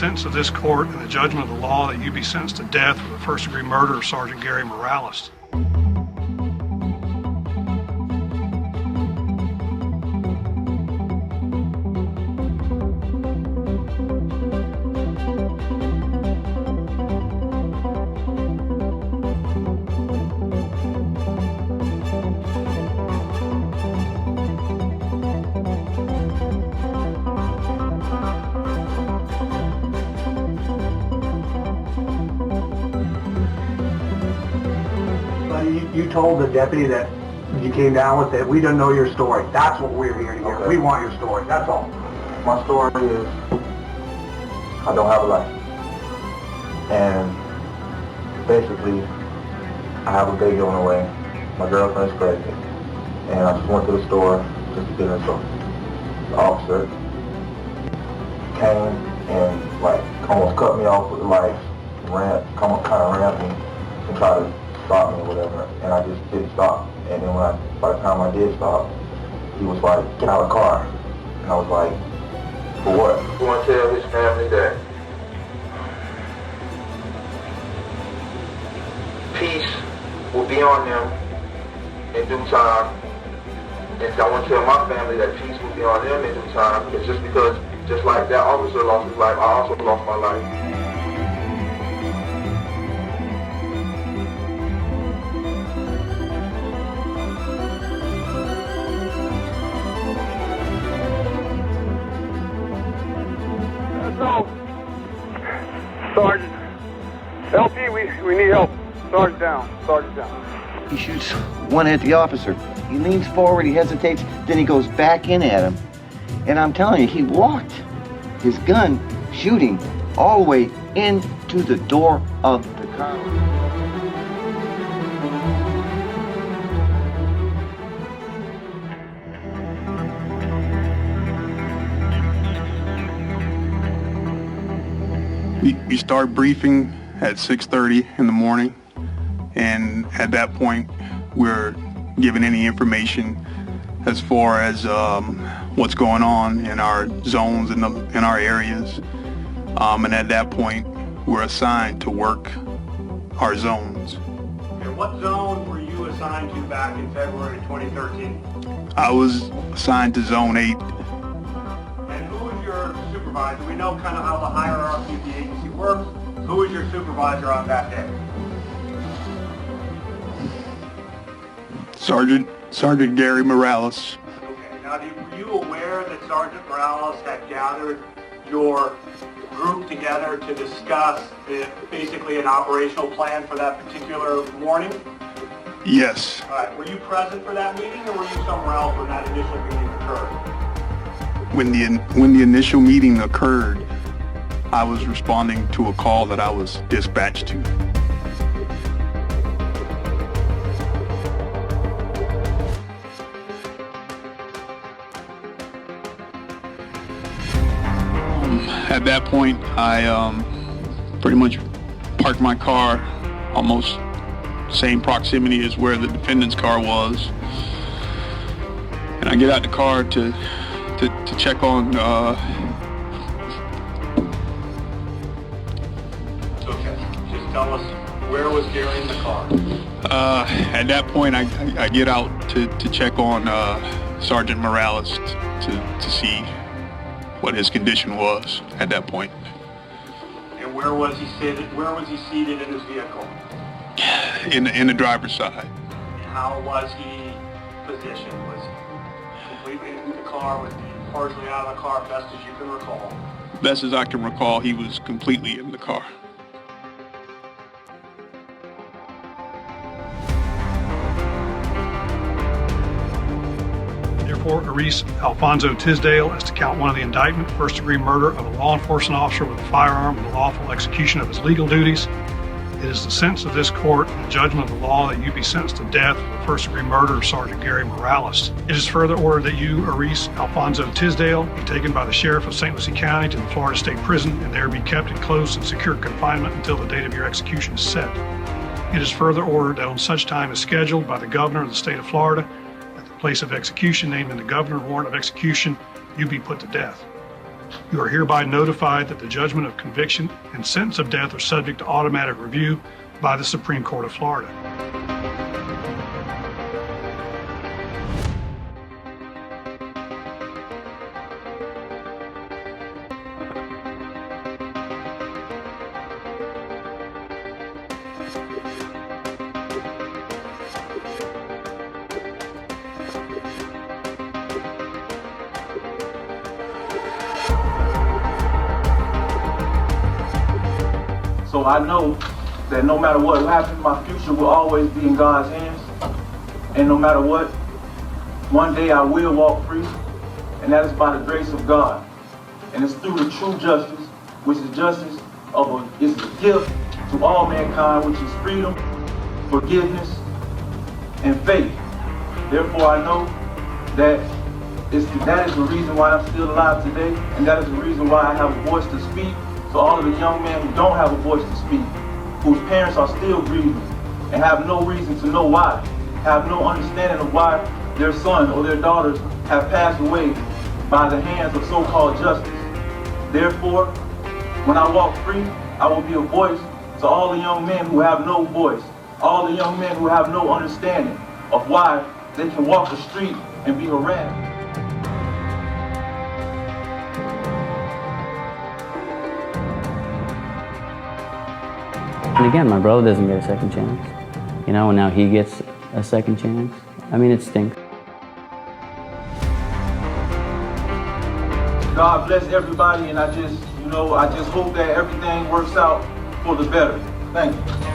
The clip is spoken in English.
sentence of this court and the judgment of the law that you be sentenced to death for the first-degree murder of Sergeant Gary Morales. You told the deputy that you came down with that we don't know your story. That's what we're here to hear. Okay. We want your story. That's all. My story is I don't have a license. And basically, I have a baby on the way. My girlfriend's pregnant. And I just went to the store just to get her something. The officer came and almost cut me off with the lights, kind of rammed me and tried to stop me or whatever, and I just didn't stop. And then by the time I did stop, he was like, get out of the car. And I was like, for what? He want to tell his family that peace will be on them in due time. And I want to tell my family that peace will be on them in due time. It's just because, just like that officer lost his life, I also lost my life. Sergeant, LP, we need help. Sergeant down. He shoots one at the officer. He leans forward, he hesitates, then he goes back in at him. And I'm telling you, he walked his gun shooting all the way into the door of the car. We start briefing at 6:30 in the morning, and at that point we're given any information as far as what's going on in our zones in our areas, and at that point we're assigned to work our zones. And what zone were you assigned to back in February 2013? I was assigned to Zone 8. And who was your supervisor? We know kind of how the hierarchy of the agency works. Who was your supervisor on that day? Sergeant Gary Morales. Okay, now were you aware that Sergeant Morales had gathered your group together to discuss basically an operational plan for that particular morning? Yes. All right, were you present for that meeting, or were you somewhere else when that initial meeting occurred? When the initial meeting occurred, I was responding to a call that I was dispatched to. At that point, I pretty much parked my car almost same proximity as where the defendant's car was, and I get out the car to check on. Okay, just tell us, where was Gary in the car? At that point, I get out to check on Sergeant Morales to see what his condition was at that point. And where was he seated? Where was he seated in his vehicle? In the driver's side. And how was he positioned? Was he completely in the car? Was he partially out of the car, best as you can recall? Best as I can recall, he was completely in the car. Therefore, Erice Alfonso Tisdale as to count one of the indictment, first-degree murder of a law enforcement officer with a firearm in the lawful execution of his legal duties. It is the sentence of this court and the judgment of the law that you be sentenced to death for the first-degree murder of Sergeant Gary Morales. It is further ordered that you, Erice Alfonso Tisdale, be taken by the Sheriff of St. Lucie County to the Florida State Prison and there be kept in close and secure confinement until the date of your execution is set. It is further ordered that on such time as scheduled by the Governor of the State of Florida, at the place of execution named in the Governor's warrant of execution, you be put to death. You are hereby notified that the judgment of conviction and sentence of death are subject to automatic review by the Supreme Court of Florida. So I know that no matter what happens, my future will always be in God's hands. And no matter what, one day I will walk free, and that is by the grace of God. And it's through the true justice, which is justice is a gift to all mankind, which is freedom, forgiveness, and faith. Therefore I know that that is the reason why I'm still alive today, and that is the reason why I have a voice to speak. So all of the young men who don't have a voice to speak, whose parents are still grieving and have no reason to know why, have no understanding of why their son or their daughters have passed away by the hands of so-called justice. Therefore, when I walk free, I will be a voice to all the young men who have no voice, all the young men who have no understanding of why they can walk the street and be harassed. And again, my brother doesn't get a second chance, you know, and now he gets a second chance. I mean, it stinks. God bless everybody, and I just hope that everything works out for the better. Thank you.